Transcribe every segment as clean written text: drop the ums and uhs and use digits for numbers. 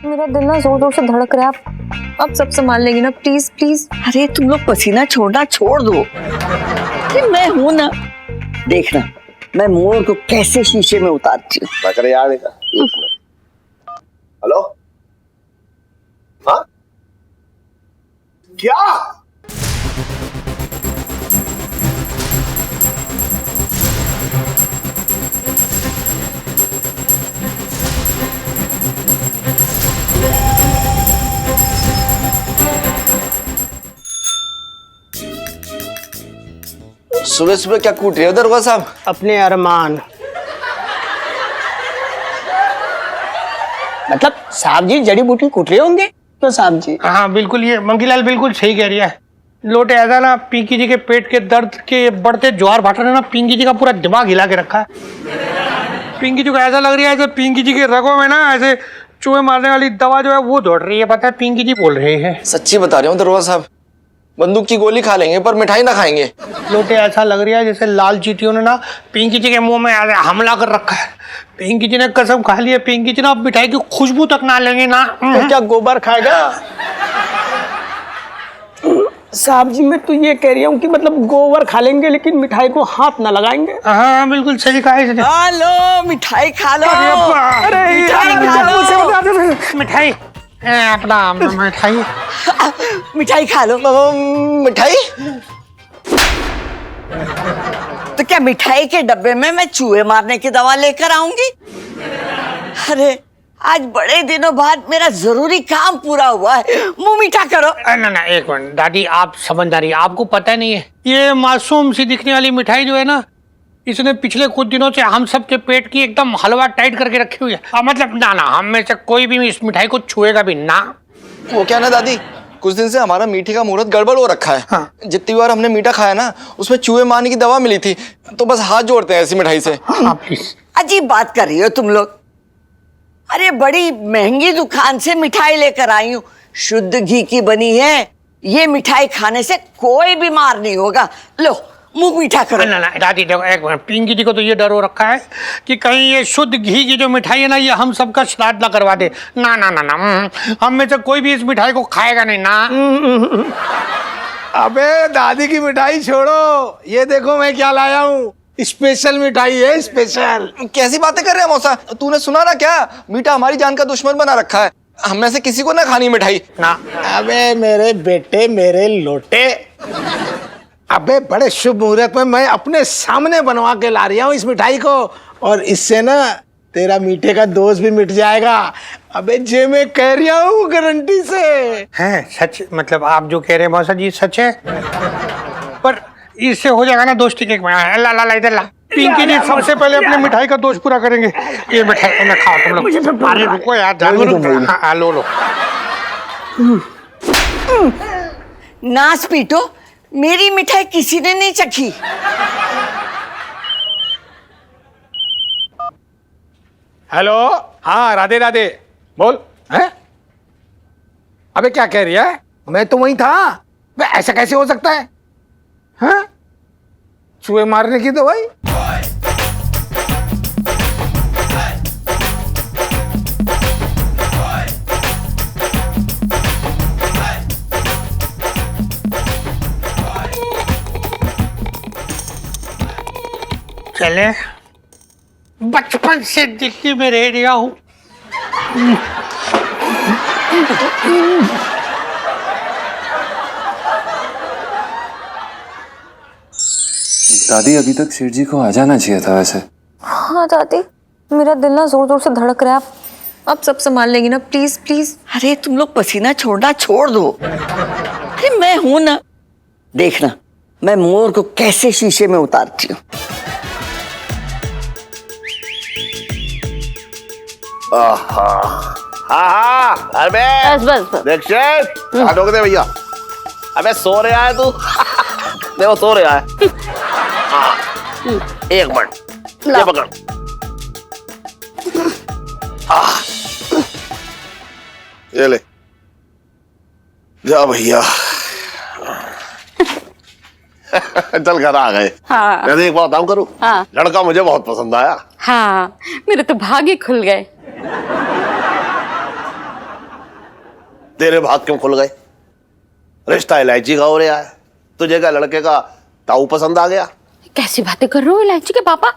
मेरा दिल ना जोर जोर से धड़क रहा है। आप सब संभाल लेंगी ना, प्लीज प्लीज। अरे तुम लोग पसीना छोड़ना छोड़ दो। अरे मैं हूं ना, देखना मैं मोर को कैसे शीशे में उतारती हूँ। यार हेलो, हाँ क्या? सुबह सुबह क्या कूट रहे हो दरोगा साहब? अपने अरमान। मतलब साहब जी जड़ी बूटी कूट रहे होंगे तो साहब जी। हाँ बिल्कुल, ये मंकीलाल बिल्कुल सही कह रही है। लोटे ऐसा ना, पिंकी जी के पेट के दर्द के बढ़ते ज्वार भाटा ने ना पिंकी जी का पूरा दिमाग हिला के रखा है। पिंकी जी को ऐसा लग रही है जैसे पिंकी जी के रगों में ना ऐसे चूहे मारने वाली दवा जो है वो दौड़ रही है। पता है पिंकी जी बोल रहे हैं। सच्ची बता रहे हो दरोगा साहब, बंदूक की गोली खा लेंगे पर मिठाई ना खाएंगे। लोटे ऐसा लग रहा है जैसे लाल चींटियों ने ना पिंकी जी के मुंह में हमला कर रखा है। पिंकी जी ने कसम खा ली है, पिंकी जी ना अब मिठाई की खुशबू तक ना लेंगे ना। तो क्या गोबर खाएगा? साहब जी मैं तो ये कह रही हूँ कि मतलब गोबर खा लेंगे लेकिन मिठाई को हाथ ना लगाएंगे। हाँ बिल्कुल सही कहा है। लो मिठाई खा लो। अरे मिठाई खा लो। मिठाई अपना मिठाई मिठाई खा लो। मिठाई? तो क्या मिठाई के डब्बे में मैं चूहे मारने की दवा लेकर आऊंगी? अरे आज बड़े दिनों बाद मेरा जरूरी काम पूरा हुआ है, मुंह मीठा करो। ना ना एक मिनट दादी, आप समझदारी, आपको पता नहीं है ये मासूम सी दिखने वाली मिठाई जो है ना, इसने पिछले कुछ दिनों से हम सब के पेट की एकदम हलवा टाइट करके रखी हुई है। मतलब ना ना, हम में से कोई भी इस मिठाई को छुएगा भी ना। वो क्या ना दादी, कुछ दिन से हमारा मीठे का मुहूर्त गड़बड़ हो रखा है। हाँ। जितनी बार हमने मीठा खाया ना उसमें चूहे मारने की दवा मिली थी, तो बस हाथ जोड़ते हैं ऐसी मिठाई से। हाँ प्लीज। अजीब बात कर रही हो तुम लोग। अरे बड़ी महंगी दुकान से मिठाई लेकर आई हूँ, शुद्ध घी की बनी है। ये मिठाई खाने से कोई बीमार नहीं होगा। लो मुंह मीठा करो। ना ना दादी देखो एक मिनट, पिंकी जी को तो ये डर हो रखा है कि कहीं ये शुद्ध घी की जो मिठाई है ना ये हम सबका श्राद्ध ना करवा दे। ना ना ना ना, हम में से कोई भी इस मिठाई को खाएगा नहीं ना। अबे दादी की मिठाई छोड़ो, ये देखो मैं क्या लाया हूँ, स्पेशल मिठाई है, स्पेशल। कैसी बातें कर रहे हैं मौसा? तूने सुना ना क्या, मीठा हमारी जान का दुश्मन बना रखा है। हम में से किसी को ना खानी मिठाई ना। अबे मेरे बेटे, मेरे लोटे, अबे बड़े शुभ मुहूर्त में मैं अपने सामने बनवा के ला रहा हूँ इस मिठाई को, और इससे ना तेरा मीठे का दोष भी मिट जाएगा। अबे जे मैं कह रहा हूँ गारंटी से। है सच? मतलब आप जो कह रहे हैं मौसा जी सच है? पर इससे हो जाएगा ना दोस्ती के। ला ला ला इधर ला। पिंकी जी सबसे पहले अपने मिठाई का दोष पूरा करेंगे। ये मिठाई ना खाओ तुम लोग। अरे रुको यार, ध्यान। हाँ लो लो। नाच पीटो, मेरी मिठाई किसी ने नहीं चखी। हेलो, हाँ राधे राधे, बोल। हैं? अबे क्या कह रही है? मैं तो वहीं था। बे ऐसा कैसे हो सकता है? हाँ? चूहे मारने की दवाई? चले, बचपन से दिल्ली में रह रहा हूँ। दादी अभी तक सेठ जी को आ जाना चाहिए था वैसे। हाँ दादी, मेरा दिल ना जोर जोर से धड़क रहा है। आप सब संभाल लेंगी ना, प्लीज प्लीज। अरे तुम लोग पसीना छोड़ना छोड़ दो। अरे मैं हूं ना, देखना मैं मोर को कैसे शीशे में उतारती हूँ। हाँ अबे बस बस बस। देख रोक दे भैया। अबे सो रहा है तू? देखो सो रहा है। एक मिनट, ये पकड़। ये ले जा भैया। चल घर आ गए। हाँ मैं एक बात बताऊं करूं? हाँ लड़का मुझे बहुत पसंद आया। हाँ, मेरे तो भाग्य खुल गए। तेरे भाग क्यों खुल गए? रिश्ता इलायची का हो रहा है, तुझे क्या लड़के का ताऊ पसंद आ गया? कैसी बातें कर रहे हो इलायची के पापा?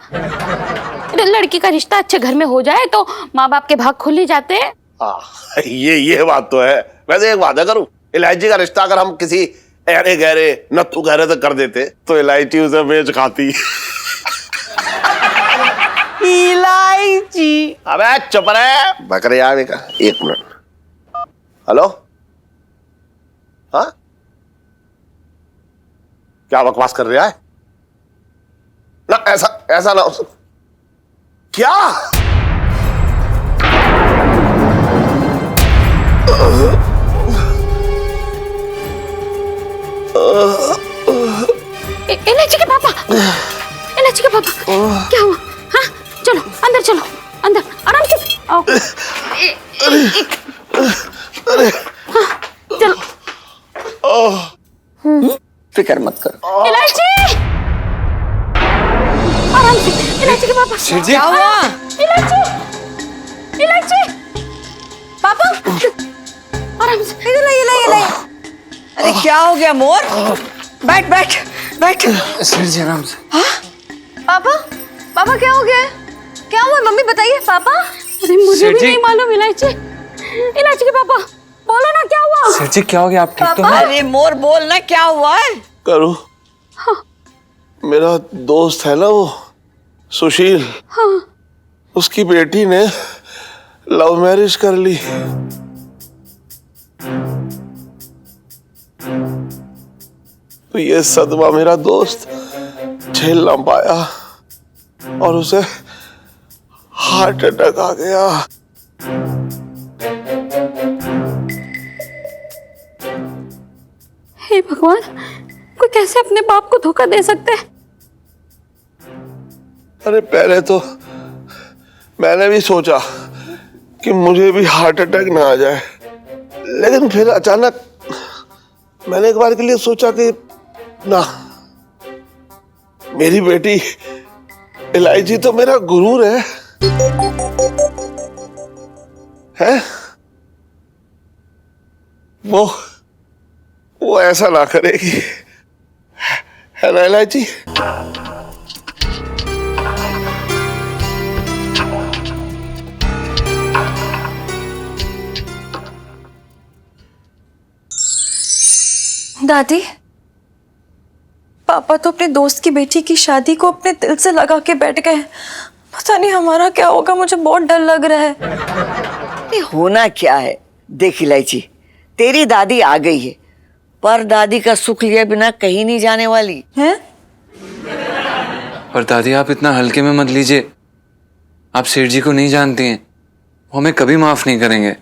लड़की का रिश्ता अच्छे घर में हो जाए तो माँ बाप के भाग खुल ही जाते हैं। ये बात तो है। वैसे एक वादा करूं, इलायची का रिश्ता अगर हम किसी अरे गहरे नत्थु गहरे तक कर देते तो इलायची उसे बेच खाती। इलायची। अबे चुप रहे बकरे आवे का। एक मिनट। हेलो, हाँ क्या बकवास कर रहा है? ना ऐसा ना हो। क्या? इलायची के पापा, इलायची के पापा, क्या हुआ? हाँ चलो अंदर, चलो अंदर, आराम से आओ। हाँ चलो। फिक्र मत करो। इलायची, आराम से। इलायची के पापा, सेठ जी क्या हुआ? इलायची, इलायची पापा, आराम से। इधर ये। अरे क्या हो गया मोर? बैठ बैठ बैठ। सेठ जी आराम से। पापा, पापा क्या हो गया है? क्या हुआ मम्मी बताइए पापा। अरे मुझे भी नहीं मालूम। इलायची, इलायची के पापा बोलो ना क्या हुआ? सेठ जी क्या हो गया? आप ठीक तो हैं? अरे मोर बोल ना क्या हुआ है? करूं? मेरा दोस्त है ना वो सुशील, उसकी बेटी ने लव मैरिज कर ली। तो ये सदमा मेरा दोस्त झेल ना पाया और उसे हार्ट अटैक आ गया। हे भगवान, कोई कैसे अपने बाप को धोखा दे सकता है? अरे पहले तो मैंने भी सोचा कि मुझे भी हार्ट अटैक ना आ जाए, लेकिन फिर अचानक मैंने एक बार के लिए सोचा कि ना, मेरी बेटी इलायची तो मेरा गुरूर है। वो ऐसा ना करेगी, है ना इलायची? दादी, पापा तो अपने दोस्त की बेटी की शादी को अपने दिल से लगा के बैठ गए। पता नहीं हमारा क्या होगा, मुझे बहुत डर लग रहा है। ये होना क्या है? देख इलायची, तेरी दादी आ गई है, पर दादी का सुख लिए बिना कहीं नहीं जाने वाली हैं? पर दादी आप इतना हल्के में मत लीजिए। आप सेठ जी को नहीं जानती हैं, वो हमें कभी माफ नहीं करेंगे।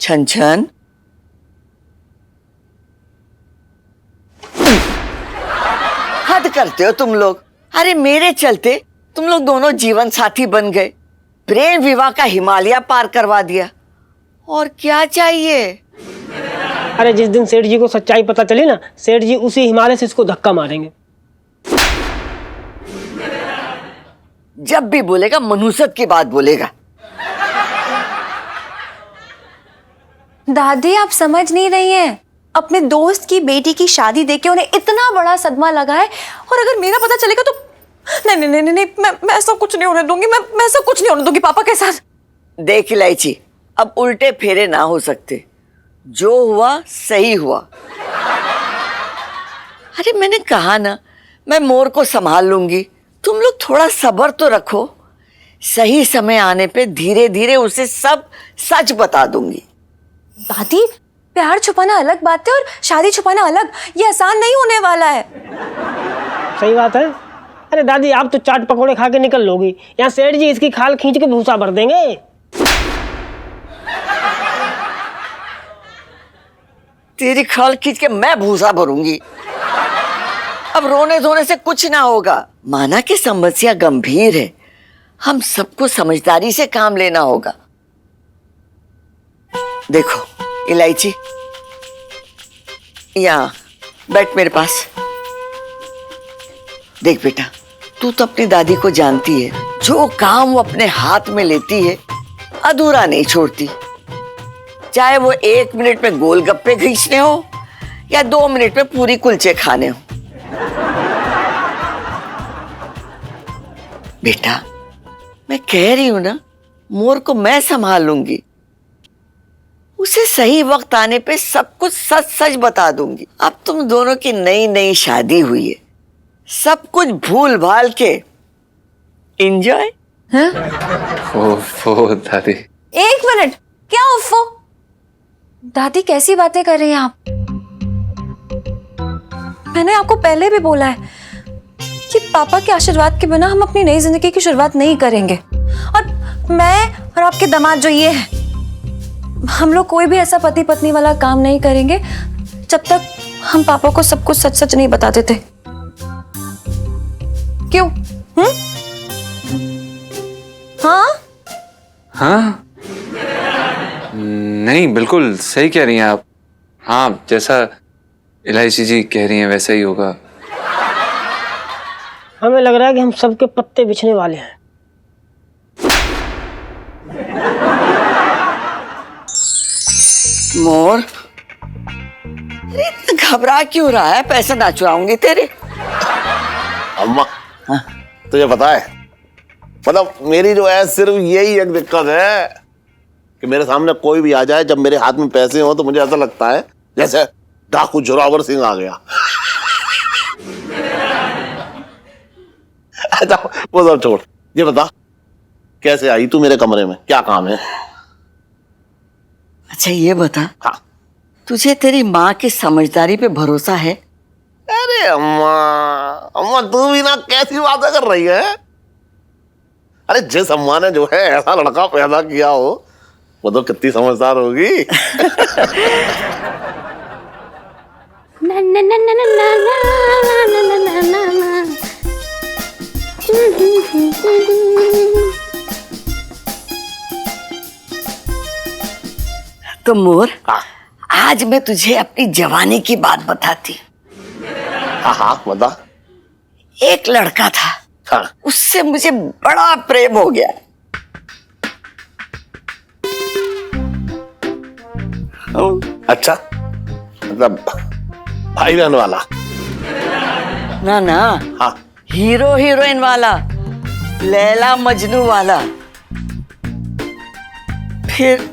छन छन, हद करते हो तुम लोग। अरे मेरे चलते तुम लोग दोनों जीवन साथी बन गए, प्रेम विवाह का हिमालय पार करवा दिया, और क्या चाहिए? अरे जिस दिन सेठ जी को सच्चाई पता चली ना, सेठ जी उसी हिमालय से इसको धक्का मारेंगे। जब भी बोलेगा मनुष्यत की बात बोलेगा। दादी आप समझ नहीं रही हैं, अपने दोस्त की बेटी की शादी देके उन्हें इतना बड़ा सदमा लगा है, और अगर मेरा पता चलेगा तो नहीं नहीं नहीं नहीं, मैं ऐसा कुछ नहीं होने दूंगी। मैं ऐसा कुछ नहीं होने दूंगी पापा के साथ। देख इलायची, अब उल्टे फेरे ना हो सकते, जो हुआ सही हुआ। अरे मैंने कहा ना, मैं मोर को संभाल लूंगी, तुम लोग थोड़ा सब्र तो रखो। सही समय आने पे धीरे धीरे उसे सब सच बता दूंगी। दादी, प्यार छुपाना अलग बात है और शादी छुपाना अलग, ये आसान नहीं होने वाला है। सही बात है। अरे दादी, आप तो चाट पकोड़े खा के निकल लोगी, यहाँ सेठ जी इसकी खाल खींच के भूसा भर देंगे। तेरी खाल खींच के मैं भूसा भरूंगी। अब रोने धोने से कुछ ना होगा। माना कि समस्या गंभीर है, हम सबको समझदारी से काम लेना होगा। देखो इलायची, यहाँ बैठ मेरे पास। देख बेटा, तू तो अपनी दादी को जानती है, जो काम वो अपने हाथ में लेती है अधूरा नहीं छोड़ती, चाहे वो 1 मिनट में गोलगप्पे खींचने हो या 2 मिनट में पूरी कुलचे खाने हो। बेटा, मैं कह रही हूं ना, मोर को मैं संभाल लूंगी। उसे सही वक्त आने पे सब कुछ सच सच बता दूंगी। अब तुम दोनों की नई नई शादी हुई है, सब कुछ भूल भाल के एंजॉय। ओफो दादी। 1 मिनट, क्या उफ़ो? दादी कैसी बातें कर रही हैं आप? मैंने आपको पहले भी बोला है कि पापा के आशीर्वाद के बिना हम अपनी नई जिंदगी की शुरुआत नहीं करेंगे। और मैं और आपके दामाद जो ये है, हम लोग कोई भी ऐसा पति पत्नी वाला काम नहीं करेंगे जब तक हम पापा को सब कुछ सच सच नहीं बता देते। क्यों? हाँ? हाँ नहीं, बिल्कुल सही कह रही हैं आप। हाँ, जैसा इलायची जी कह रही हैं वैसा ही होगा। हमें लग रहा है कि हम सबके पत्ते बिछने वाले हैं। मोर, अरे इतना घबरा क्यों रहा है? पैसे ना चुराऊंगी तेरे। अम्मा, तुझे पता है, मतलब मेरी जो है सिर्फ यही एक दिक्कत है कि मेरे सामने कोई भी आ जाए, जब मेरे हाथ में पैसे हो तो मुझे ऐसा लगता है जैसे डाकू जोरावर सिंह आ गया। अच्छा वो सब छोड़, ये बता कैसे आई तू मेरे कमरे में, क्या काम है? अच्छा ये बता, हाँ। तुझे तेरी माँ की समझदारी पे भरोसा है? अरे अम्मा, अम्मा तू भी ना कैसी बातें कर रही है? अरे जिस अम्मा ने जो है ऐसा लड़का पैदा किया हो, वो तो कितनी समझदार होगी। ना ना ना ना ना ना ना ना ना ना ना। तो मोर, हाँ आज मैं तुझे अपनी जवानी की बात बताती। हाँ हाँ बता। एक लड़का था, हाँ उससे मुझे बड़ा प्रेम हो गया। अच्छा, मतलब भाई बहन वाला? ना ना, हाँ हीरो हीरोइन वाला, लैला मजनू वाला। फिर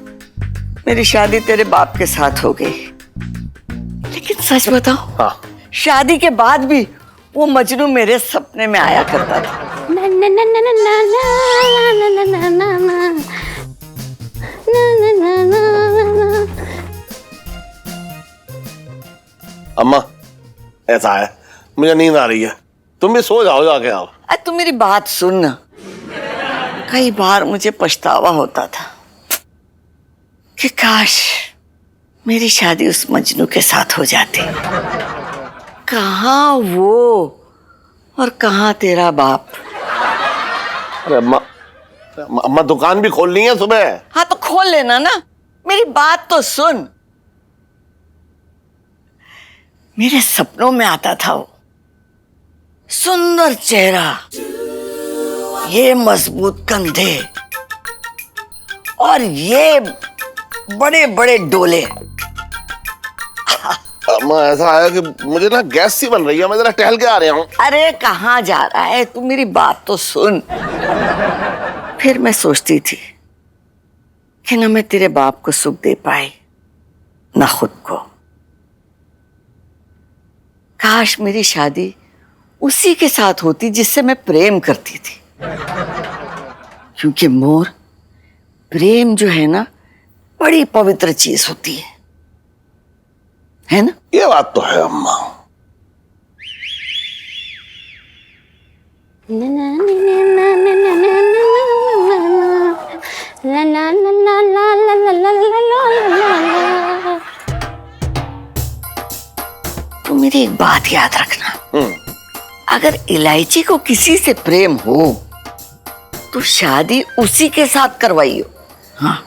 मेरी शादी तेरे बाप के साथ हो गई, लेकिन सच बताओ, हाँ शादी के बाद भी वो मजनू मेरे सपने में आया करता था। ना ना ना ना ना ना ना ना ना ना ना ना ना ना। अम्मा, ऐसा है, मुझे नींद आ रही है, तुम भी सो जाओ जाके आप। अरे तू मेरी बात सुन ना। कई बार मुझे पछतावा होता था कि काश मेरी शादी उस मजनू के साथ हो जाती। कहाँ वो और कहाँ तेरा बाप। अरे अम्मा, अम्मा दुकान भी खोलनी है सुबह। हाँ तो खोल लेना ना, मेरी बात तो सुन। मेरे सपनों में आता था वो, सुंदर चेहरा, ये मजबूत कंधे और ये बड़े बड़े डोले। अम्मा ऐसा है कि मुझे ना गैस सी बन रही है, मैं जरा टहल के आ रहा हूँ। अरे कहाँ जा रहा है तू, मेरी बात तो सुन। फिर मैं सोचती थी कि ना मैं तेरे बाप को सुख दे पाई ना खुद को। काश मेरी शादी उसी के साथ होती जिससे मैं प्रेम करती थी, क्योंकि मोर, प्रेम जो है ना बड़ी पवित्र चीज होती है ना? ये बात तो है अम्मा। ना ना ना ना ना ना ना ला ला ला ला ला ला ला ला। तो मेरी एक बात याद रखना, अगर इलायची को किसी से प्रेम हो तो शादी उसी के साथ करवाइयो। हाँ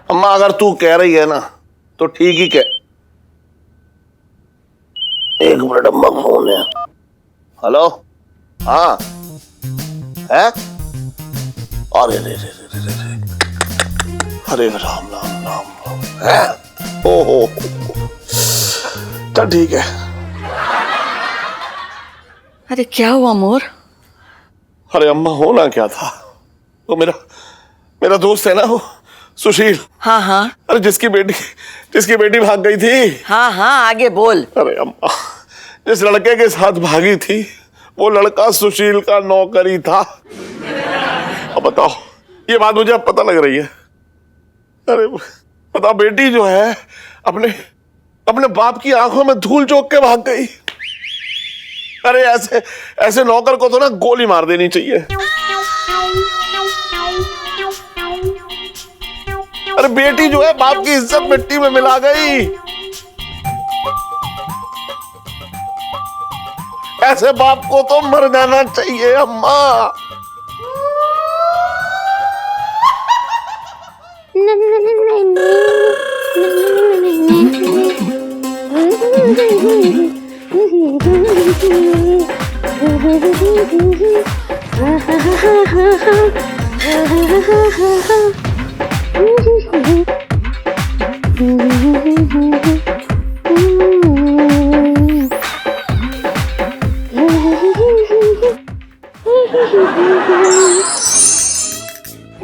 अम्मा अगर तू कह रही है ना तो ठीक ही कह। एक मिनट अम्मा, फोन है। हेलो, हाँ है अरे रे रे रे रे रे, अरे राम राम राम राम, हैं? ओहो, चल ठीक है। अरे क्या हुआ मोर? अरे अम्मा, होना क्या था, वो मेरा दोस्त है ना, वो सुशील। हाँ हाँ अरे जिसकी बेटी भाग गई थी। हाँ हाँ, आगे बोल। अरे अम्मा, जिस लड़के के साथ भागी थी वो लड़का सुशील का नौकर ही था। अब बताओ, ये बात मुझे अब पता लग रही है। अरे बताओ, बेटी जो है अपने बाप की आंखों में धूल झोंक के भाग गई। अरे ऐसे नौकर को तो ना गोली मार देनी चाहिए। अरे बेटी जो है बाप की इज्जत मिट्टी में मिला गई। ऐसे बाप को तो मर जाना चाहिए अम्मा।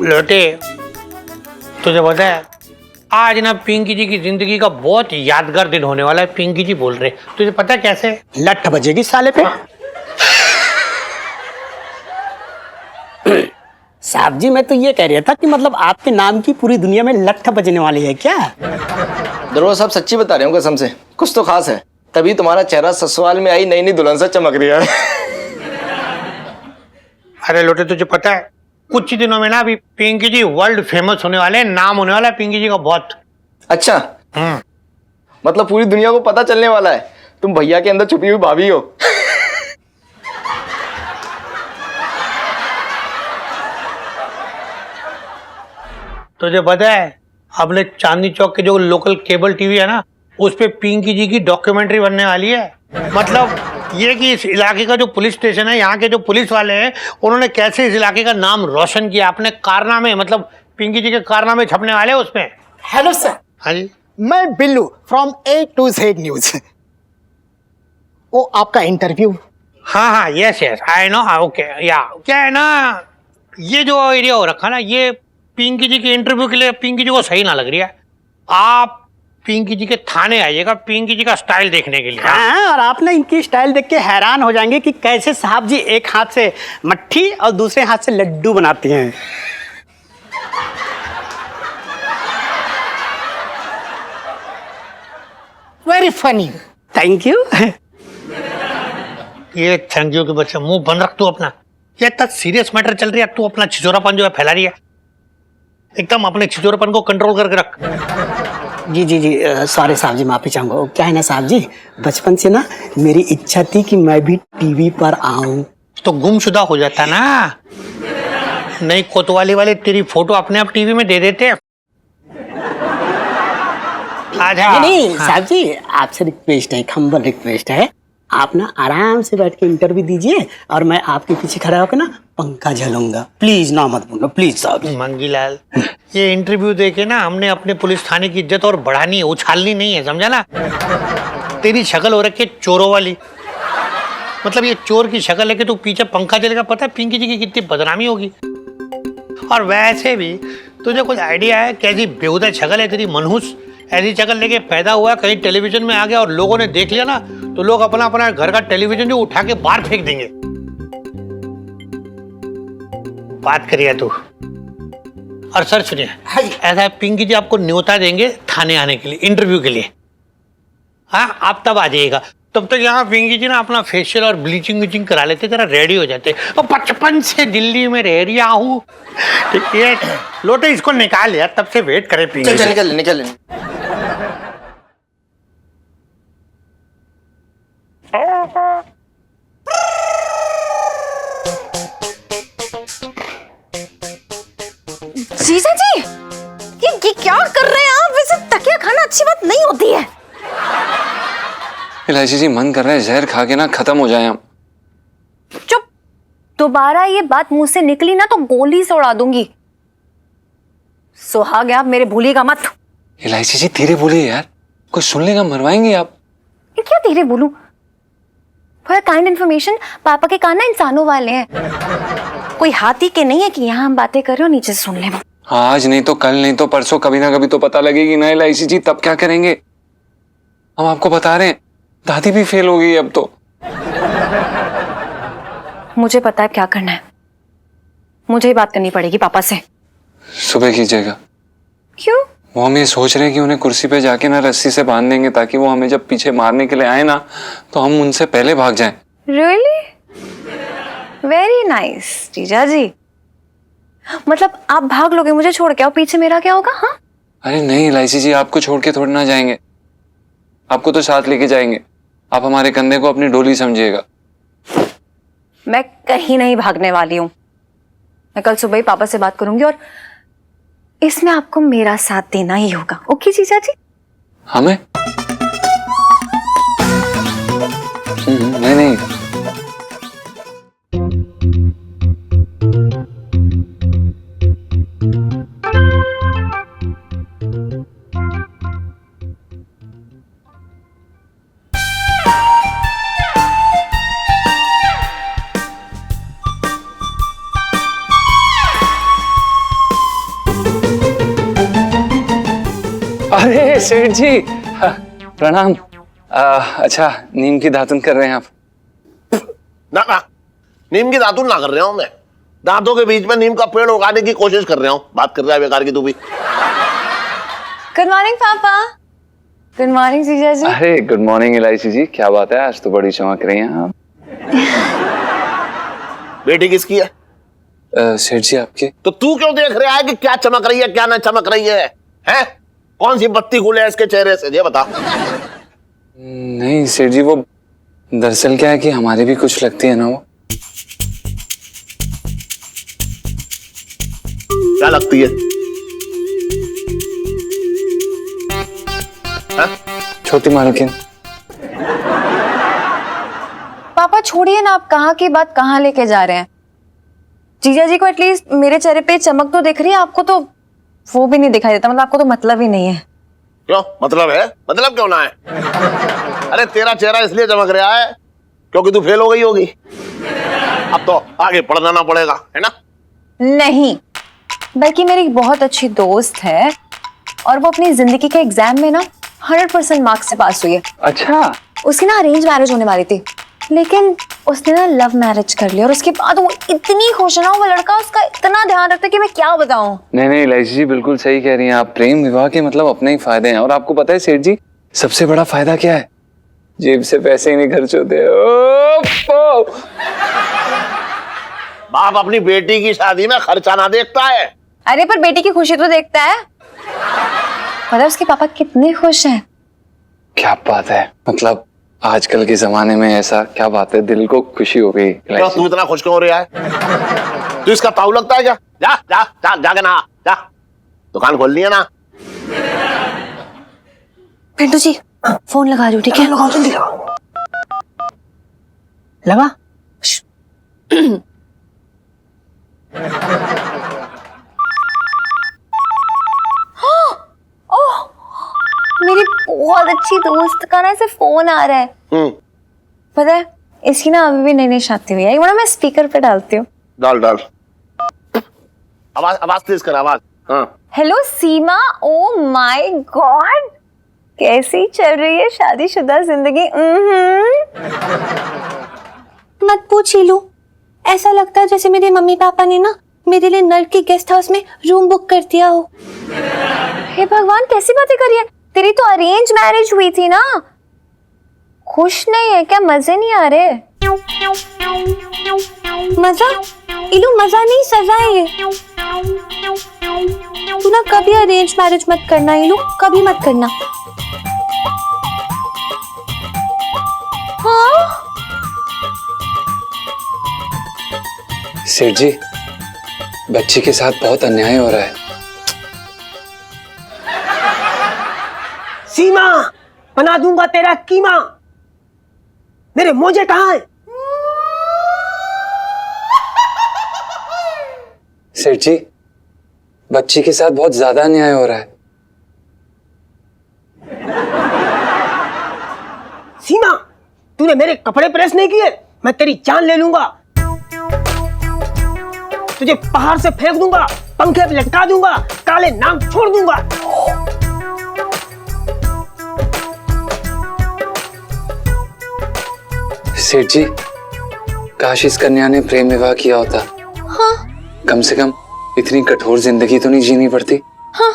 लोटे, तुझे पता है आज ना पिंकी जी की जिंदगी का बहुत यादगार दिन होने वाला है। पिंकी जी बोल रहे, तुझे पता है कैसे? लठ बजेगी साले पे। साहब जी, मैं तो ये कह रहा था कि मतलब आपके नाम की पूरी दुनिया में लठ बजने वाली है क्या? दरोगा साहब सच्ची बता रहे हो कसम से, कुछ तो खास है, तभी तुम्हारा चेहरा ससुराल में आई नई नई दुल्हन सा चमक रहा है। अरे लोटे, तुझे पता है कुछ ही दिनों में ना अभी पिंकी जी वर्ल्ड फेमस होने वाले हैं, नाम होने वाला है पिंकी जी का बहुत। अच्छा, मतलब पूरी दुनिया को पता चलने वाला है तुम भैया के अंदर छुपी हुई भाभी हो। तुझे पता है अपने चांदनी चौक के जो लोकल केबल टीवी है ना, उस पे पिंकी जी की डॉक्यूमेंट्री बनने वाली है। मतलब ये कि इस इलाके का जो पुलिस स्टेशन है, यहाँ के जो पुलिस वाले हैं, उन्होंने कैसे इस इलाके का नाम रोशन किया अपने कारनामे, मतलब पिंकी जी के कारनामे छपने वाले हैं उसमें। Hello sir. हाँ जी, मैं Billu from A to Z news. वो आपका इंटरव्यू। हाँ, यस आई नो। ओके, या क्या है ना, ये जो एरिया हो रखा ना, ये पिंकी जी के इंटरव्यू के लिए पिंकी जी को सही ना लग रही है। आप पिंकी जी के थाने आइएगा पिंकी जी का स्टाइल देखने के लिए। हाँ, और आप ना इनकी स्टाइल देख के हैरान हो जाएंगे कि कैसे साहब जी एक हाथ से मट्ठी और दूसरे हाथ से लड्डू बनाती हैं। Very funny. Thank you. ये थैंक यू के बच्चे, मुंह बंद रख तू अपना। ये इतना सीरियस मैटर चल रही है, तू अपना छिछोरापन जो है फैला रही है। एकदम अपने छिछोरापन को कंट्रोल करके रख। जी जी जी, सॉरी साहब जी, माफी चाहूंगा। क्या है ना साहब जी, बचपन से ना मेरी इच्छा थी कि मैं भी टीवी पर आऊं। तो गुमशुदा हो जाता ना, नई कोतवाली वाले तेरी फोटो अपने आप टीवी में दे देते। आजा। नहीं साहब जी, आपसे रिक्वेस्ट है, हम्बल रिक्वेस्ट है। आप ना आराम से बैठ के इंटरव्यू दीजिए और मैं आपके पीछे खड़ा होकर ना पंखा झलूंगा। प्लीज ना मत बोलो, प्लीज साहब। मंगीलाल, ये इंटरव्यू देके ना हमने अपने पुलिस थाने की इज्जत और बढ़ानी है, उछालनी नहीं है, समझा ना। तेरी शक्ल हो रखी है चोरों वाली, मतलब ये चोर की शक्ल है कि तू पीछे पंखा चलेगा। पता है पिंकी जी की कितनी बदनामी होगी। और वैसे भी तुझे कुछ आइडिया है कैसी बेहुदा शक्ल है तेरी? मनहूस ऐसी शक्ल लेके पैदा हुआ, कहीं टेलीविजन में आ गया और लोगों ने देख लिया ना, तो लोग अपना अपना घर का टेलीविजन जो उठा के बाहर फेंक देंगे। बात करिए तू। और सर सुनिए, ऐसा है पिंकी जी आपको न्योता देंगे थाने आने के लिए, इंटरव्यू के लिए। हाँ, आप तब आ जाइएगा। तब तक यहाँ पिंकी जी ना अपना फेशियल और ब्लीचिंग विचिंग करा लेते, जरा रेडी हो जाते। और बचपन से दिल्ली में रह रही हूँ, ठीक है। लोटे इसको निकाल यार, तब से वेट करे पिंकी। चल निकल। जीजा जी, ये क्या कर रहे हैं आप? वैसे तकिया खाना अच्छी बात नहीं होती है। इलायची जी, मन कर रहा है जहर खा के ना खत्म हो जाए हम। चुप, दोबारा ये बात मुंह से निकली ना तो गोली से उड़ा दूंगी। सुहाग आप मेरे भूलिएगा मत। इलायची जी धीरे बोलिए यार, कोई सुन लेगा, मरवाएंगे आप। ये क्या धीरे बोलूं? फॉर काइंड इन्फॉर्मेशन, पापा के कान ना इंसानों वाले हैं, कोई हाथी के नहीं है कि यहाँ हम बातें कर रहे हो नीचे से सुन ले। आज नहीं तो कल, नहीं तो परसों, कभी ना कभी तो पता लगेगी ना इलायची जी, तब क्या करेंगे? हम आपको बता रहे हैं, दादी भी फेल हो गई अब तो। मुझे पता है क्या करना है, मुझे ही बात करनी पड़ेगी पापा से। सुबह कीजिएगा। क्यों? वो हम ये सोच रहे हैं कि उन्हें कुर्सी पे जाके ना रस्सी से बांध देंगे, ताकि वो हमें जब पीछे मारने के लिए आए ना तो हम उनसे पहले भाग जाएं। रियली? वेरी नाइस जीजा जी। मतलब आप भाग लोगे मुझे छोड़ के, और पीछे मेरा क्या होगा? हाँ, अरे नहीं इलायची जी, आपको छोड़ के थोड़ी ना जाएंगे, आपको तो साथ लेके जाएंगे। आप हमारे कंधे को अपनी डोली समझिएगा। मैं कहीं नहीं भागने वाली हूँ। मैं कल सुबह ही पापा से बात करूंगी और इसमें आपको मेरा साथ देना ही होगा। ओके जीजा जी? हमें? नहीं नहीं, अरे सेठ जी, हाँ, प्रणाम। अच्छा, नीम की दातुन कर रहे हैं आप? ना ना, नीम की दातुन ना कर रहा हूं मैं, दांतों के बीच में नीम का पेड़ उगाने की कोशिश कर रहा हूं। बात कर रहा है बेकार की तू भी। गुड मॉर्निंग पापा। गुड मॉर्निंग जीजा जी। अरे गुड मॉर्निंग इलायची जी, क्या बात है, आज तो बड़ी चमक रही हैं आप। बेटी किसकी है? सेठ जी आपकी। तो तू क्यों देख रहा है कि क्या चमक रही है क्या ना चमक रही है? हैं? कौन सी बत्ती खुले है इसके चेहरे से, ये बता। नहीं सेठ जी, वो दरअसल क्या है कि हमारी भी कुछ लगती है ना वो। क्या लगती है? छोटी मालकिन। पापा छोड़िए ना, आप कहाँ की बात कहाँ लेके जा रहे हैं? जीजा जी को एटलीस्ट मेरे चेहरे पे चमक तो दिख रही है, आपको तो वो भी नहीं दिखाई देता। मतलब आपको तो मतलब ही नहीं है। क्यों मतलब है? मतलब क्यों ना है? अरे तेरा चेहरा इसलिए चमक रहा है क्योंकि तू फेल हो गई होगी। अब तो आगे पढ़ना ना पड़ेगा, है ना? नहीं, बल्कि मेरी एक बहुत अच्छी दोस्त है और वो अपनी जिंदगी के एग्जाम में ना 100% मार्क्स से पास हुई है। अच्छा। उसकी ना अरेंज मैरिज होने वाली थी, लेकिन उसने ना लव मैरिज कर लिया और उसके बाद वो इतनी खुश है ना, वो लड़का उसका इतना ध्यान रखता है कि मैं क्या बताऊं। नहीं नहीं इलायची जी, बिल्कुल सही कह रही हैं आप। प्रेम विवाह के मतलब अपने ही फायदे हैं। और आपको पता है सेठ जी, सबसे बड़ा फायदा क्या है? जेब से पैसे ही नहीं खर्च होते। बाप अपनी बेटी की शादी में खर्चा ना देखता है। अरे पर बेटी की खुशी तो देखता है। मतलब उसके पापा कितने खुश हैं। क्या बात है, मतलब आजकल के जमाने में ऐसा क्या बात है, दिल को खुशी हो गई। क्यों तू इतना खुश क्यों हो रहा है? तू इसका ताऊ लगता है क्या? जा जा जा जाके नहा जा, दुकान खोलनी है ना। पिंटू जी फोन लगा रही हूँ, ठीक है? लगाओ जल्दी लगाओ। लगा? मेरी बहुत अच्छी दोस्त का ना ऐसे फोन आ रहा है। पता है इसकी ना अभी भी नई नई शादी हुई है। ये मैं स्पीकर पे डालती हूँ। डाल डाल, आवाज आवाज तेज कर, आवाज। हाँ। Hello Seema, oh my God, कैसी चल रही है शादीशुदा जिंदगी? मत पूछ हीलू, ऐसा लगता है जैसे मेरे मम्मी पापा ने ना मेरे लिए नर्क के गेस्ट हाउस में रूम बुक कर दिया हो। हे भगवान, कैसी बातें कर रही है? तेरी तो अरेंज मैरिज हुई थी ना। खुश नहीं है क्या? मजे नहीं आ रहे? मजा? इलू मजा नहीं, सजा है ये। तू ना कभी अरेंज मैरिज मत करना इलू, कभी मत करना। हाँ सेठ जी, बच्ची के साथ बहुत अन्याय हो रहा है। सीमा, बना दूंगा तेरा कीमा। मेरे मोजे कहाँ हैं? सेठ जी, बच्ची के साथ बहुत ज्यादा अन्याय हो रहा है। सीमा, तूने मेरे कपड़े प्रेस नहीं किए, मैं तेरी जान ले लूंगा। तुझे पहाड़ से फेंक दूंगा, पंखे पे लटका दूंगा, काले नाम छोड़ दूंगा। सेठ जी, काश इस कन्या ने प्रेम विवाह किया होता। हाँ। कम से कम इतनी कठोर जिंदगी तो नहीं जीनी पड़ती। हाँ।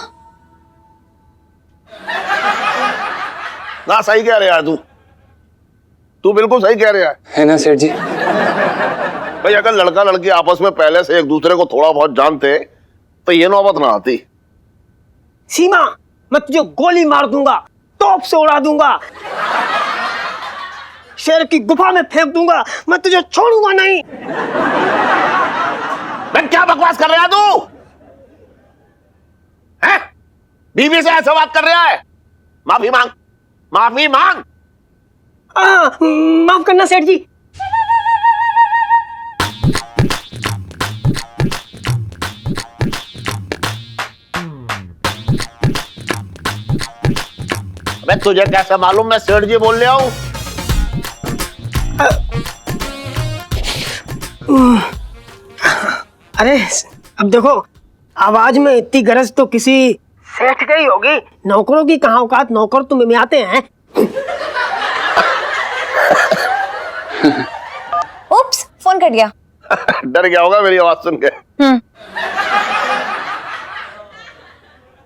ना सही कह रहा है तू बिल्कुल सही कह रहा है ना सेठ जी? भाई, अगर लड़का लड़की आपस में पहले से एक दूसरे को थोड़ा बहुत जानते तो ये नौबत ना आती। सीमा, मैं तुझे गोली मार दूंगा, तोप से उड़ा दूंगा, शेर की गुफा में फेंक दूंगा, मैं तुझे छोड़ूंगा नहीं। मैं क्या बकवास कर रहा है तू? हैं? बीवी से ऐसा बात कर रहा है? माफी मांग, माफी मांग। माफ करना सेठ जी। मैं तुझे कैसे मालूम मैं सेठ जी बोल रहा हूं? अरे अब देखो, आवाज में इतनी गरज तो किसी सेठ की ही होगी। नौकरों की कहाँ औकात, नौकर तो में आते हैं। उप्स, फोन कट गया। डर गया होगा मेरी आवाज सुन के।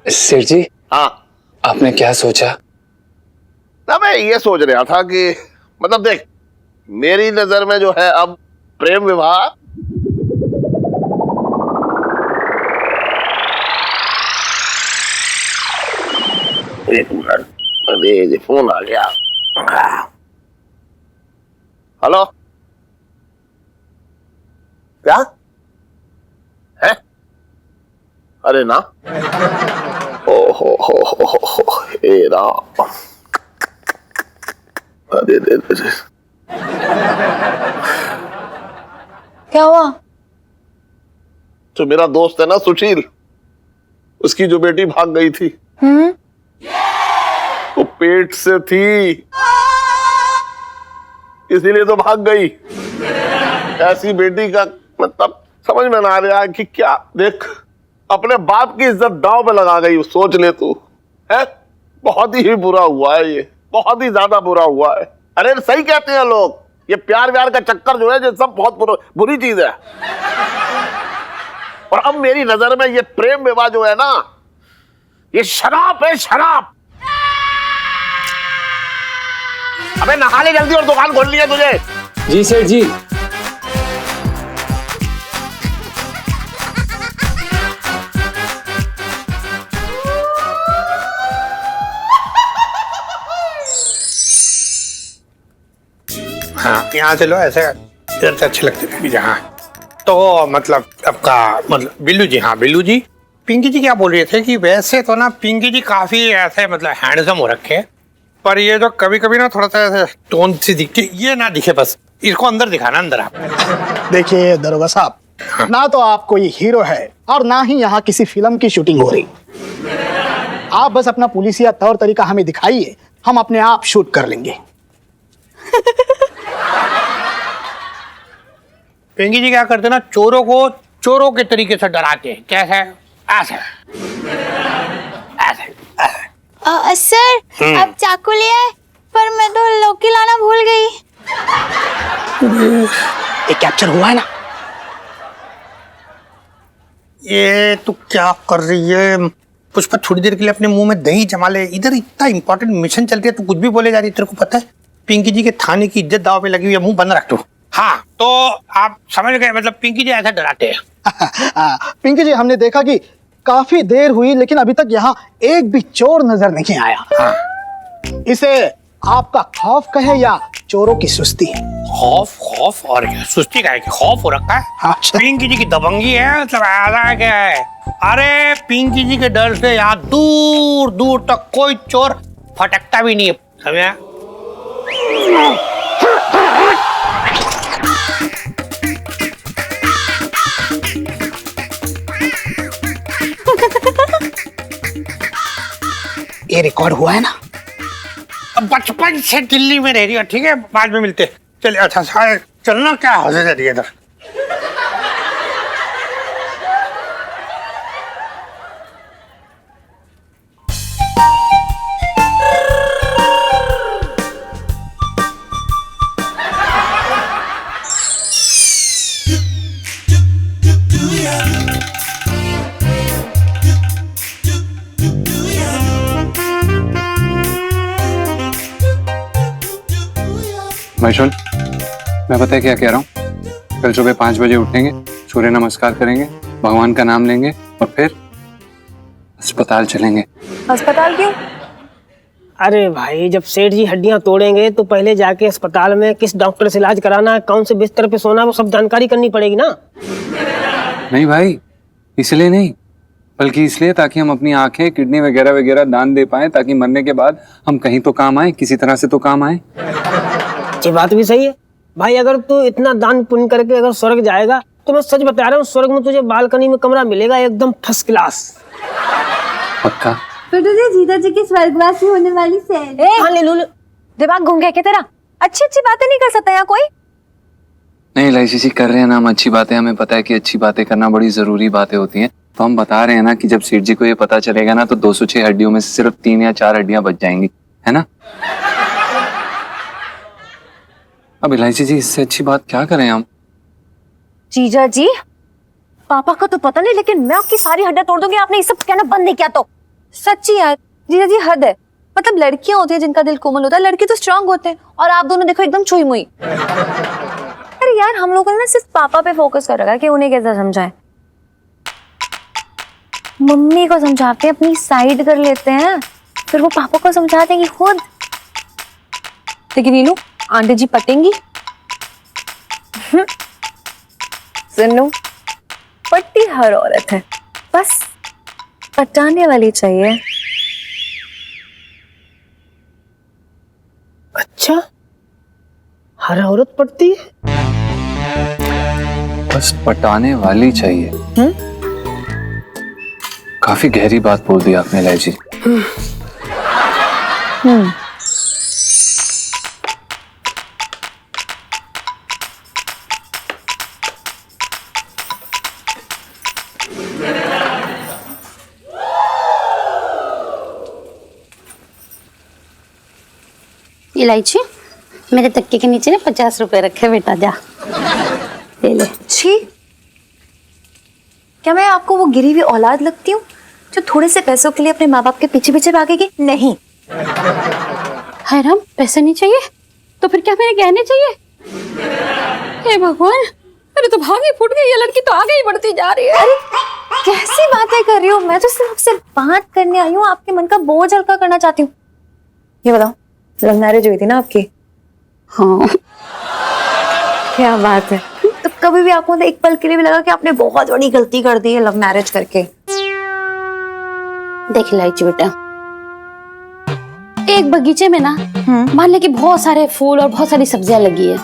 सेठ जी, हाँ, आपने क्या सोचा? ना मैं ये सोच रहा था कि मतलब देख, मेरी नजर में जो है अब प्रेम विवाह एक मिनट, अरे ये फोन आ गया। हेलो, क्या है? अरे ना, ओ हो हे राम, अरे दे क्या हुआ? तो मेरा दोस्त है ना सुशील, उसकी जो बेटी भाग गई थी, वो पेट से थी, इसीलिए तो भाग गई। ऐसी बेटी का मतलब समझ में ना आ रहा है कि क्या। देख, अपने बाप की इज्जत दांव पे लगा गई, सोच ले तू। है, बहुत ही बुरा हुआ है ये, बहुत ही ज्यादा बुरा हुआ है। अरे सही कहते हैं लोग, ये प्यार व्यार का चक्कर जो है ये सब बहुत बुरी चीज है। और अब मेरी नजर में ये प्रेम विवाह जो है ना, ये शराब है, शराब। अबे नहा ले जल्दी और दुकान खोलनी है तुझे। जी सेठ जी। हाँ, यहाँ से लो, ऐसे इधर से अच्छे लगते हैं। हाँ, तो मतलब आपका मतलब बिल्लू जी। हाँ बिल्लू जी, पिंकी जी क्या बोल रहे थे कि वैसे तो ना पिंकी जी काफी ऐसे मतलब हैंडसम हो रखे, पर ये जो कभी कभी ना थोड़ा सा ऐसे टोन सी दिखती, ये ना दिखे, बस इसको अंदर दिखाना, अंदर आप। देखिए दरोगा साहब, ना तो आप कोई हीरो है और ना ही यहाँ किसी फिल्म की शूटिंग हो रही। आप बस अपना पुलिसिया तौर तरीका हमें दिखाइए, हम अपने आप शूट कर लेंगे। पिंकी जी क्या करते ना, चोरों को चोरों के तरीके से डराते हैं। कैसे? ऐसे ऐसे ऐसे। सर, अब चाकू ले आए, पर मैं तो लौकी लाना भूल गई। ये कैप्चर हुआ है ना? ये तू क्या कर रही है पुष्पा? थोड़ी देर के लिए अपने मुंह में दही जमा ले। इधर इतना इंपॉर्टेंट मिशन चल रही है, तू कुछ भी बोले जा रही है। तेरे को पता है पिंकी जी के थाने की इज्जत दाव पे लगी हुई है, मुंह बंद रख तू। हाँ, तो आप समझ गए, मतलब पिंकी जी ऐसा डराते हैं। पिंकी जी, हमने देखा कि काफी देर हुई लेकिन अभी तक यहाँ एक भी चोर नजर नहीं आया। हाँ। इसे आपका खौफ कहे या चोरों की सुस्ती? खौफ? खौफ और क्या, सुस्ती का है कि खौफ हो रखा है। अच्छा। पिंकी जी की दबंगी है, मतलब ऐसा क्या है। अरे पिंकी जी के डर से यहाँ दूर दूर तक कोई चोर फटकता भी नहीं है, समझा? ये रिकॉर्ड हुआ है ना? अब बचपन से दिल्ली में रह रही हो, ठीक है, बाद में मिलते। चलिए, अच्छा चलना, क्या हौसले दे दिए इधर। महेश्वर, मैं पता है क्या कह रहा हूँ? कल सुबह 5 बजे उठेंगे, सूर्य नमस्कार करेंगे, भगवान का नाम लेंगे और फिर अस्पताल चलेंगे। अस्पताल क्यों? अरे भाई, जब सेठ जी हड्डियां तोड़ेंगे तो पहले जाके अस्पताल में किस डॉक्टर से इलाज कराना है, कौन से बिस्तर पे सोना, वो सब जानकारी करनी पड़ेगी ना। नहीं भाई, इसलिए नहीं, बल्कि इसलिए ताकि हम अपनी आंखें, किडनी वगैरह वगैरह दान दे पाए, ताकि मरने के बाद हम कहीं तो काम आए, किसी तरह से तो काम आए। ये बात भी सही है भाई। अगर तू इतना दान पुण्य करके अगर स्वर्ग जाएगा तो मैं सच बता रहा हूँ, स्वर्ग में तुझे बालकनी में कमरा मिलेगा एकदम फर्स्ट क्लास। पक्का? तुझे जीजा जी की स्वर्गवासी होने वाली सैर। हाँ, ले लो। दिमाग घूम गया क्या तेरा? अच्छी अच्छी बातें नहीं कर सकता यहाँ कोई? नहीं लाइसी जी, कर रहे हैं ना हम अच्छी बातें। हमें पता है कि अच्छी बातें करना बड़ी जरूरी बातें होती हैं, तो हम बता रहे हैं ना कि जब सेठ जी को ये पता चलेगा ना तो 206 हड्डियों में से सिर्फ 3 या 4 हड्डियां बच जाएंगी, है ना? अब इलायची जी, इससे अच्छी बात क्या करें हम? जीजा जी, पापा का तो पता नहीं, लेकिन मैं आपकी सारी हड्डियां तोड़ दूंगी। आपने ये सब कहना बंद नहीं किया तो। सच्ची यार जीजा जी, हद है। मतलब लड़कियां होती हैं जिनका दिल कोमल होता है, लड़के तो स्ट्रांग होते हैं, और आप दोनों देखो एकदम छुई मुई। अरे यार, हम लोगों ने ना सिर्फ पापा पे फोकस कर रखा है कि उन्हें कैसे समझाएं। मम्मी को समझाते हैं, अपनी साइड कर लेते हैं, फिर वो पापा को समझा देंगी खुद। लेकिन नीलू, आंटी जी पटेंगी। सुन लो, पट्टी हर औरत है, बस पटाने वाली चाहिए। अच्छा, हर औरत पटती है? बस पटाने वाली चाहिए। काफी गहरी बात बोल दी आपने इलायची। इलायची, मेरे तकिए के नीचे ना 50 रुपए रखे, बेटा जा ले ले। छी, क्या मैं आपको वो गिरी हुई औलाद लगती हूँ जो थोड़े से पैसों के लिए अपने माँ बाप के पीछे पीछे भागेगी? नहीं। हाय राम, पैसे नहीं चाहिए तो फिर क्या मेरे गहने चाहिए? हे भगवान, मेरे तो भाग ही फूट गई, ये लड़की तो आगे ही बढ़ती जा रही है। अरे कैसी बातें कर रही हो? मैं तो सिर्फ आपसे बात करने आई हूँ, आपके मन का बोझ हल्का करना चाहती हूँ। ये बताओ, लव मैरिज हुई थी ना आपकी? हाँ। क्या बात है। तो कभी भी आपको एक पल के लिए भी लगा कि आपने बहुत बड़ी गलती कर दी है लव मैरिज करके? देख इलायची बेटा, एक बगीचे में ना मान ले कि बहुत सारे फूल और बहुत सारी सब्जियां लगी है,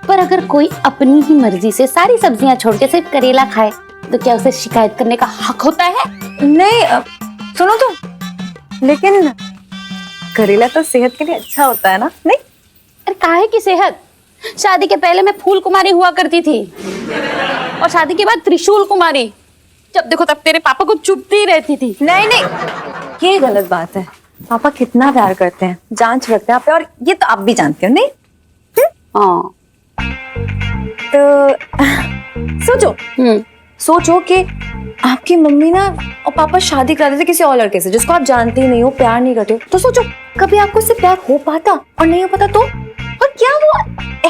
पर अगर कोई अपनी ही मर्जी से सारी सब्जियां छोड़ के सिर्फ करेला खाए तो क्या उसे शिकायत करने का हक होता है? नहीं, सुनो तो, लेकिन करेला तो सेहत के लिए अच्छा होता है ना? नहीं? अरे काहे की सेहत? शादी के पहले मैं फूल कुमारी हुआ करती थी और शादी के बाद त्रिशूल कुमारी। जब देखो तब तेरे पापा को चुपती रहती थी। नहीं नहीं, ये गलत बात है। पापा कितना प्यार करते हैं, जांच रखते हैं आप पे, और ये तो आप भी जानते हो। नहीं? हाँ। तो सोचो कि आपकी मम्मी ना और पापा शादी कराते थे किसी और लड़के से जिसको आप जानते ही नहीं हो, प्यार नहीं करते हो। तो सोचो कभी आपको उससे प्यार हो पाता और नहीं हो पाता तो? और क्या वो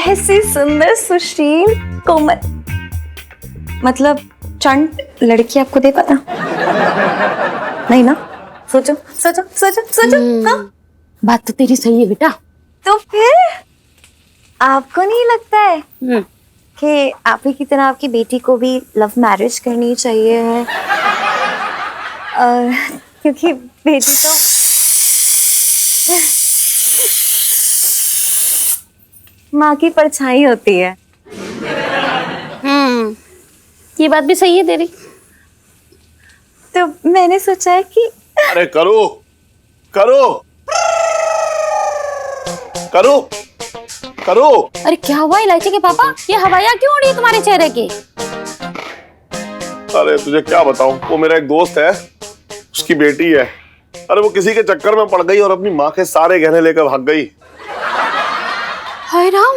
ऐसी सुंदर सुशील कोमल, मतलब चंट लड़की आपको दे पाता? नहीं ना? सोचो सोचो सोचो सोचो। हाँ, बात तो तेरी सही है बेटा। तो फिर आपको नहीं लगता है कि आप ही की तरह आपकी बेटी को भी लव मैरिज करनी चाहिए है? क्योंकि बेटी तो माँ की परछाई होती है। ये बात भी सही है तेरी। तो मैंने सोचा है कि अरे करो करो करो करो। अरे क्या हुआ इलायची के पापा, ये हवाइयाँ क्यों उड़ी है तुम्हारे चेहरे की? अरे तुझे क्या बताऊं, वो मेरा एक दोस्त है, उसकी बेटी है। अरे वो किसी के चक्कर में पड़ गई और अपनी माँ के सारे गहने लेकर भाग गई। हाय राम,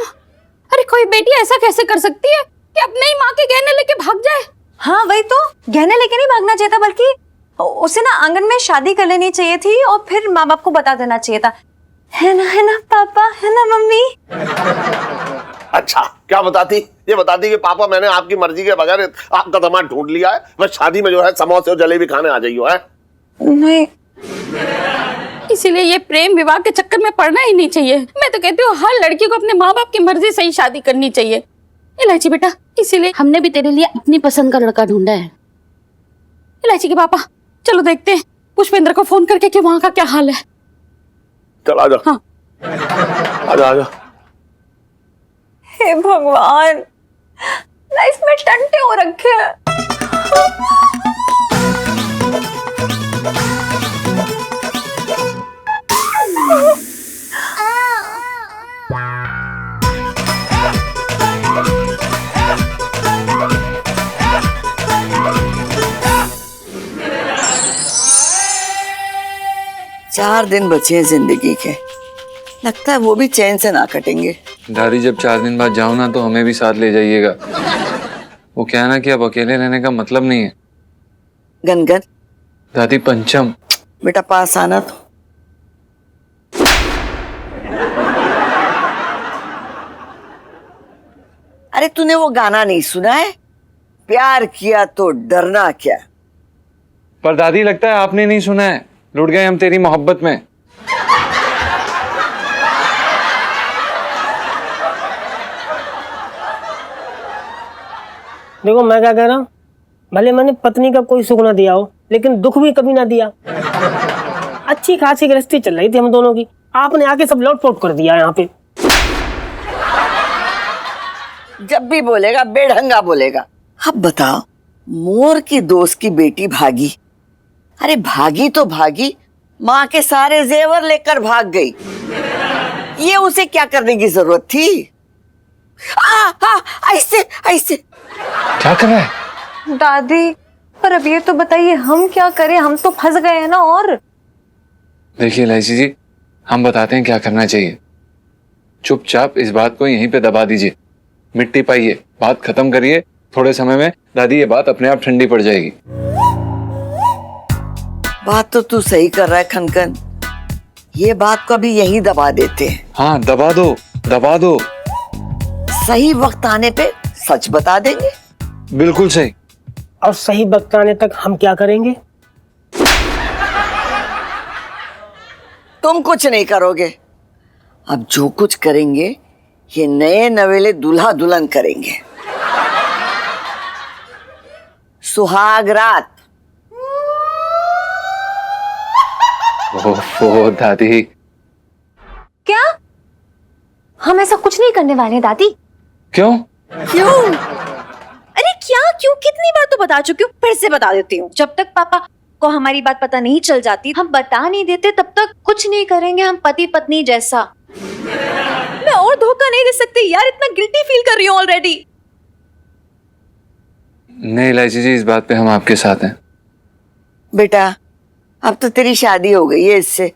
अरे कोई बेटी ऐसा कैसे कर सकती है कि अपने ही माँ के गहने लेके भाग जाए? हाँ वही तो, गहने लेके नहीं भागना चाहिए था, बल्कि उसे ना आंगन में शादी कर लेनी चाहिए थी और फिर माँ बाप को बता देना चाहिए था। है ना पापा, है ना मम्मी? अच्छा क्या बताती, ये बताती कि पापा मैंने आपकी मर्जी के बगैर आपका दामाद ढूंढ लिया है, बस शादी में जो है समोसे और जलेबी खाने आ जाइयो है। नहीं, इसीलिए ये प्रेम विवाह के चक्कर में पड़ना ही नहीं चाहिए। मैं तो कहती हूँ हर लड़की को अपने माँ बाप की मर्जी से ही शादी करनी चाहिए। इलायची बेटा, इसीलिए हमने भी तेरे लिए अपनी पसंद का लड़का ढूंढा है। इलायची के पापा, चलो देखते हैं पुष्पेंद्र को फोन करके कि वहाँ का क्या हाल है। चल आजा। हाँ। आजा आजा। हे भगवान, लाइफ में टंटे हो रखे हैं। चार दिन बचे हैं जिंदगी के, लगता है वो भी चैन से ना कटेंगे। दादी जब 4 दिन बाद जाओ ना तो हमें भी साथ ले जाइएगा। वो क्या है ना कि अब अकेले रहने का मतलब नहीं है। गनगन दादी पंचम, बेटा पास आना तो। अरे तूने वो गाना नहीं सुना है, प्यार किया तो डरना क्या? पर दादी लगता है आपने नहीं सुना है, लुट गए हम तेरी मोहब्बत में। देखो मैं क्या कह रहा हूँ, भले मैंने पत्नी का कोई सुख ना दिया हो, लेकिन दुख भी कभी ना दिया। अच्छी खासी गृहस्थी चल रही थी हम दोनों की, आपने आके सब लौट-पोट कर दिया यहाँ पे। जब भी बोलेगा बेढंगा बोलेगा। अब बताओ, मोर की दोस्त की बेटी भागी, अरे भागी तो भागी, माँ के सारे जेवर लेकर भाग गई। ये उसे क्या करने की जरूरत थी? ऐसे ऐसे क्या कर रहा है दादी? पर अब ये तो बताइए हम क्या करें, हम तो फंस गए हैं ना। और देखिए इलायची जी, हम बताते हैं क्या करना चाहिए। चुपचाप इस बात को यहीं पे दबा दीजिए, मिट्टी पाइए, बात खत्म करिए। थोड़े समय में दादी ये बात अपने आप ठंडी पड़ जाएगी। बात तो तू सही कर रहा है खनखन, ये बात को अभी यहीं दबा देते हैं। हाँ दबा दो, दबा दो। सही वक्त आने पे सच बता देंगे। बिल्कुल सही। और सही वक्त आने तक हम क्या करेंगे? तुम कुछ नहीं करोगे। अब जो कुछ करेंगे ये नए नवेले दूल्हा दुल्हन करेंगे। सुहाग रात। ओहो दादी। क्या हम ऐसा कुछ नहीं करने वाले दादी? क्यों? क्यों? अरे क्या क्यों, कितनी बार तो बता चुकी हूँ, फिर से बता देती हूँ। जब तक पापा को हमारी बात पता नहीं चल जाती, हम बता नहीं देते, तब तक कुछ नहीं करेंगे। हम पति पत्नी जैसा। मैं और धोखा नहीं दे सकती यार, इतना गिल्टी फील कर रही हूँ ऑलरेडी। नहीं इलायची जी, इस बात पे हम आपके साथ हैं। बेटा अब तो तेरी शादी हो गई है इससे,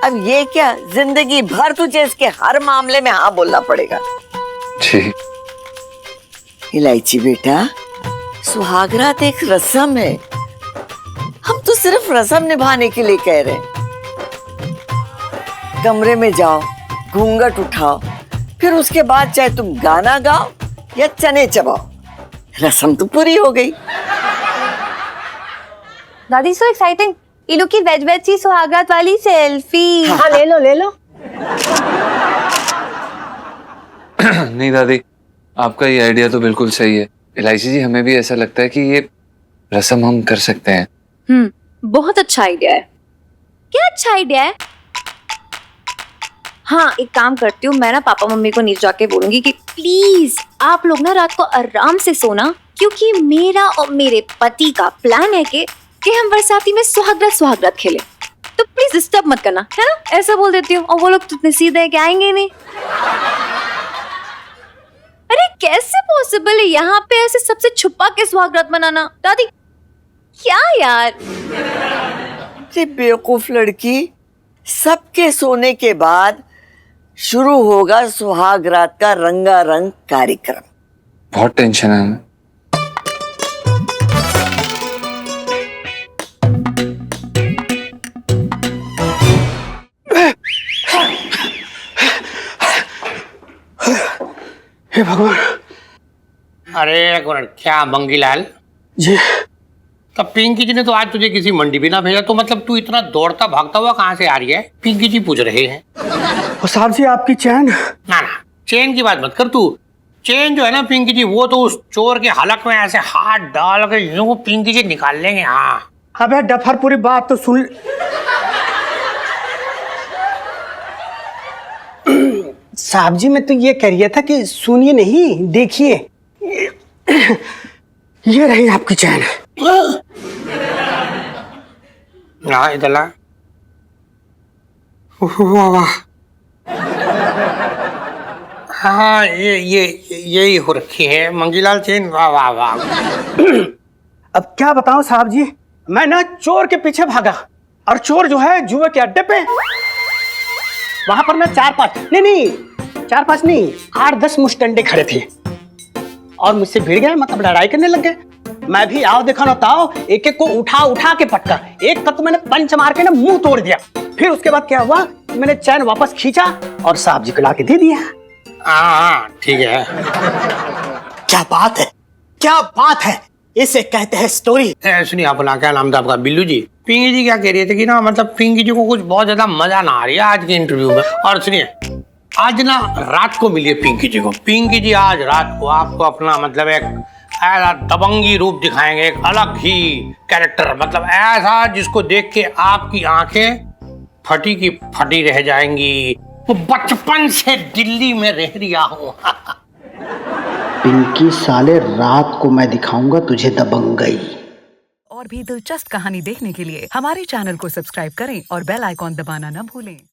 अब ये क्या जिंदगी भर तुझे इसके हर मामले में हाँ बोलना पड़ेगा। जी इलायची बेटा, सुहागरात एक रस्म है, हम तो सिर्फ रस्म निभाने के लिए कह रहे हैं। कमरे में जाओ, घूंघट उठाओ, फिर उसके बाद चाहे तुम गाना गाओ या चने चबाओ, रस्म तो पूरी हो गई। दादी सो एक्साइटिंग, इलू की वेज वेज सी सुहागरात वाली सेल्फी। हाँ ले लो ले लो। नहीं दादी, आपका ये आइडिया तो बिल्कुल सही है। इलायची जी, हमें भी ऐसा लगता है कि ये रस्म हम कर सकते हैं। बहुत अच्छा आइडिया है। क्या अच्छा आइडिया है? हाँ एक काम करती हूँ, मैं ना पापा मम्मी को नीचे जाके बोलूंगी कि प्लीज आप लोग ना रात को आराम से सोना, क्योंकि मेरा और मेरे पति का प्लान है कि हम बरसाती में सुहागरात खेलें। तो प्लीज डिस्टर्ब मत करना, है ना? ऐसा बोल देती हूँ और वो लोग तो इतने सीधे हैं कि आएंगे ही नहीं। अरे कैसे पॉसिबल है यहाँ पे ऐसे सबसे छुपा के सुहागरात मनाना? दादी क्या यार? अरे बेवकूफ लड़की, सबके सोने के बाद शुरू होगा सुहागरात का रंगारंग कार्यक्रम। बहुत टेंशन है हमें। हे भगवान। अरे एक मिनट, क्या मंगीलाल जी तब पिंकी जी ने तो आज तुझे किसी मंडी भी ना भेजा, तो मतलब तू इतना दौड़ता भागता हुआ कहाँ से आ रही है? पिंकी जी पूछ रहे हैं। वो साहब जी आपकी चैन। ना ना, चेन की बात मत कर तू। चेन जो है ना पिंकी जी, वो तो उस चोर के हलक में ऐसे हाथ डाल के यूं पिंकी जी निकाल लेंगे। हाँ अबे डफर, पूरी बात तो सुन। साहब जी मैं तो ये कह रहा था कि सुनिए नहीं, देखिए ये रही आपकी चैन। हाँ इधर ला। वाह वाह। हाँ यही हो रखी है मंगीलाल चेन। वाह वाह वाह। अब क्या बताऊं साहब जी, मैं ना चोर के पीछे भागा और चोर जो है जुए के अड्डे पे, वहां पर ना 4-5 नहीं 8-10 मुस्टंडे खड़े थे और मुझसे भिड़ गए, मतलब लड़ाई करने लग गए। मैं भी आओ देखा ना ताओ, एक एक को उठा के पटका। एक का तो मैंने पंच मार के ना मुंह तोड़ दिया। फिर उसके बाद क्या हुआ, मैंने चैन वापस खींचा और साहब जी को ला के दे दिया। हाँ ठीक है। क्या बात है, क्या बात है, इसे कहते हैं स्टोरी। सुनिए अपना क्या नाम था आपका? बिल्लू जी। पिंकी जी क्या कह रही थी कि ना मतलब पिंकी जी को कुछ बहुत ज्यादा मजा ना आ रही है आज के इंटरव्यू में। और सुनिए आज ना रात को मिलिए पिंकी जी को। पिंकी जी आज रात को आपको अपना मतलब एक ऐसा दबंगी रूप दिखाएंगे, एक अलग ही कैरेक्टर, मतलब ऐसा जिसको देख के आपकी आंखें फटी की फटी रह जाएंगी। वो बचपन से दिल्ली में रह रिया हूँ। पिंकी साले, रात को मैं दिखाऊंगा तुझे दबंगई। और भी दिलचस्प कहानी देखने के लिए हमारे चैनल को सब्सक्राइब करें और बेल आइकॉन दबाना न भूलें।